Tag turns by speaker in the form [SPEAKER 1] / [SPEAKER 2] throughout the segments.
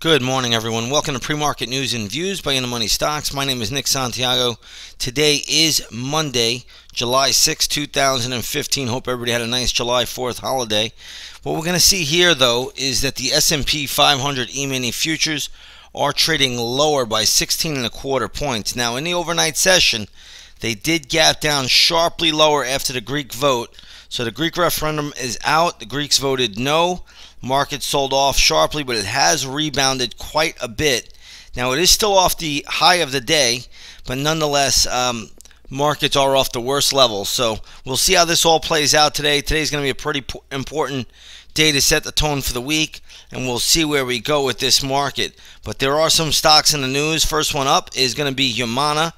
[SPEAKER 1] Good morning, everyone. Welcome to Pre-Market News and Views by InTheMoneyStocks. My name is Nick Santiago. Today is Monday, July 6, 2015. Hope everybody had a nice July 4th holiday. What we're going to see here, though, is that the S&P 500 E-mini futures are trading lower by 16.25 points. Now, in the overnight session, they did gap down sharply lower after the Greek vote. So the Greek referendum is out. The Greeks voted no. Market sold off sharply, but it has rebounded quite a bit. Now, it is still off the high of the day, but nonetheless, markets are off the worst level. So we'll see how this all plays out today. Today's going to be a pretty important day to set the tone for the week, and we'll see where we go with this market. But there are some stocks in the news. First one up is going to be Humana.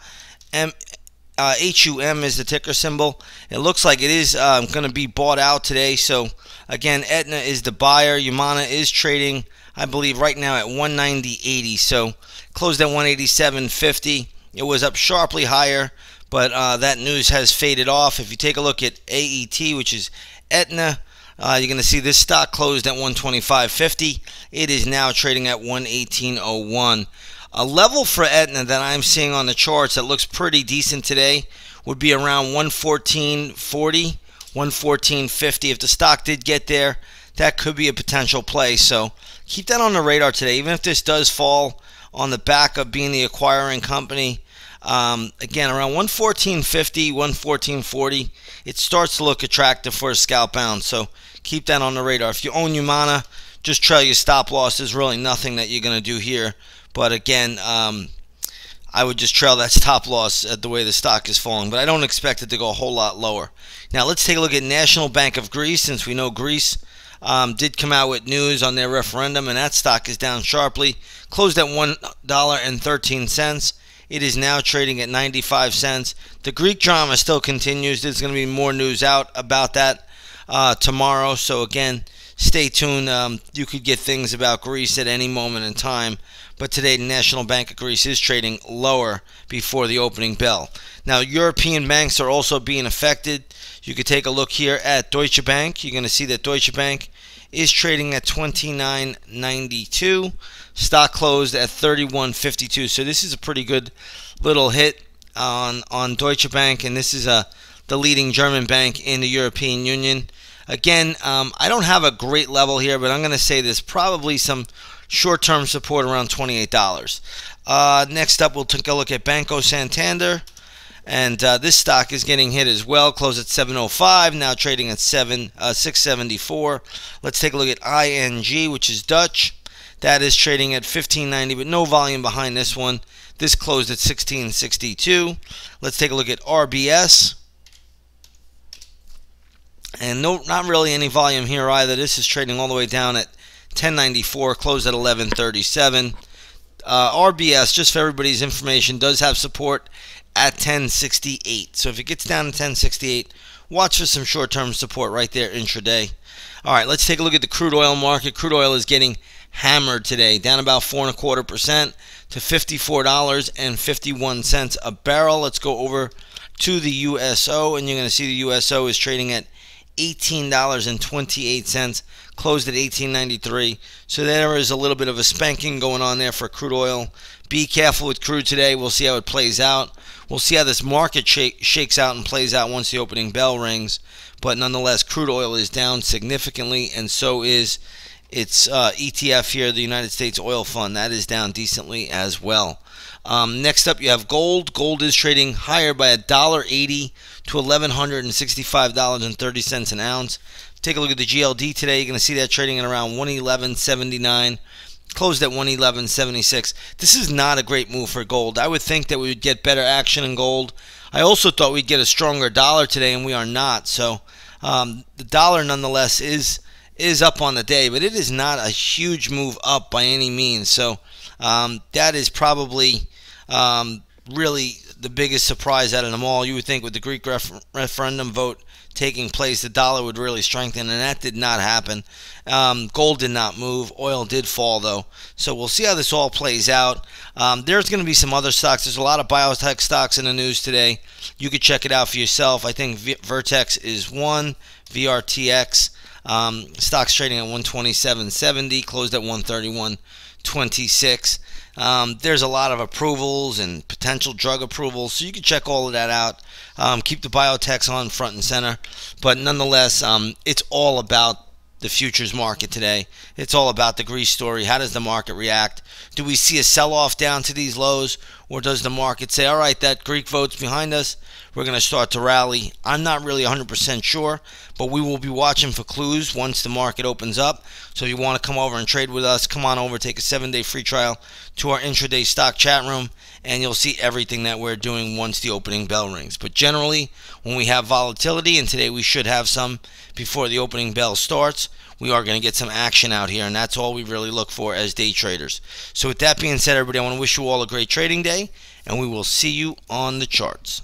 [SPEAKER 1] HUM is the ticker symbol. It looks like it is going to be bought out today. So again, Aetna is the buyer. Humana is trading, I believe, right now at 190.80. So closed at 187.50. It was up sharply higher, but that news has faded off. If you take a look at AET, which is Aetna, you're going to see this stock closed at 125.50. It is now trading at 118.01. A level for Aetna that I'm seeing on the charts that looks pretty decent today would be around 114.40, 114.50. If the stock did get there, that could be a potential play. So keep that on the radar today. Even if this does fall on the back of being the acquiring company, again, around 114.50, 114.40, it starts to look attractive for a scalp bound. So keep that on the radar. If you own Humana, just trail your stop loss. There's really nothing that you're going to do here. But again, I would just trail that stop loss at the way the stock is falling. But I don't expect it to go a whole lot lower. Now let's take a look at National Bank of Greece, since we know Greece did come out with news on their referendum, and that stock is down sharply. Closed at $1.13. It is now trading at 95 cents. The Greek drama still continues. There's going to be more news out about that tomorrow. So again, stay tuned. You could get things about Greece at any moment in time. But today, the National Bank of Greece is trading lower before the opening bell. Now, European banks are also being affected. You could take a look here at Deutsche Bank. You're going to see that Deutsche Bank is trading at 29.92. Stock closed at 31.52. So this is a pretty good little hit on Deutsche Bank, and this is the leading German bank in the European Union. Again, I don't have a great level here, but I'm going to say there's probably some short-term support around $28. Next up, we'll take a look at Banco Santander. And this stock is getting hit as well. Closed at 705, now trading at 674. Let's take a look at ING, which is Dutch. That is trading at 1590, but no volume behind this one. This closed at 1662. Let's take a look at RBS. And not really any volume here either. This is trading all the way down at 1094, closed at 1137. RBS, just for everybody's information, does have support at 1068. So if it gets down to 1068, watch for some short-term support right there intraday. All right, let's take a look at the crude oil market. Crude oil is getting hammered today, down about 4.25% to $54.51 a barrel. Let's go over to the USO, and you're going to see the USO is trading at $18.28, closed at $18.93. So there is a little bit of a spanking going on there for crude oil. Be careful with crude today. We'll see how it plays out. We'll see how this market shakes out and plays out once the opening bell rings. But nonetheless, crude oil is down significantly, and so is its ETF here, the United States Oil Fund. That is down decently as well. Next up, you have gold. Gold is trading higher by $1.80 to $1,165.30 an ounce. Take a look at the GLD today. You're going to see that trading at around 111.79. Closed at 111.76. This is not a great move for gold. I would think that we would get better action in gold. I also thought we'd get a stronger dollar today, and we are not. So the dollar, nonetheless, is up on the day, but it is not a huge move up by any means. So that is probably really the biggest surprise out of them all. You would think with the Greek referendum vote taking place, the dollar would really strengthen, and that did not happen. Gold did not move. Oil did fall, though. So we'll see how this all plays out. There's going to be some other stocks. There's a lot of biotech stocks in the news today. You could check it out for yourself. I think Vertex is one, VRTX. Stocks trading at 127.70, closed at 131.26. There's a lot of approvals and potential drug approvals, so you can check all of that out. Keep the biotechs on front and center, but nonetheless, it's all about the futures market today. It's all about the Greece story. How does the market react? Do we see a sell-off down to these lows, or does the market say, all right, that Greek vote's behind us, we're going to start to rally? I'm not really 100% sure, but we will be watching for clues once the market opens up. So if you want to come over and trade with us, come on over, take a 7-day free trial to our intraday stock chat room, and you'll see everything that we're doing once the opening bell rings. But generally, when we have volatility, and today we should have some before the opening bell starts, we are going to get some action out here, and that's all we really look for as day traders. So with that being said, everybody, I want to wish you all a great trading day, and we will see you on the charts.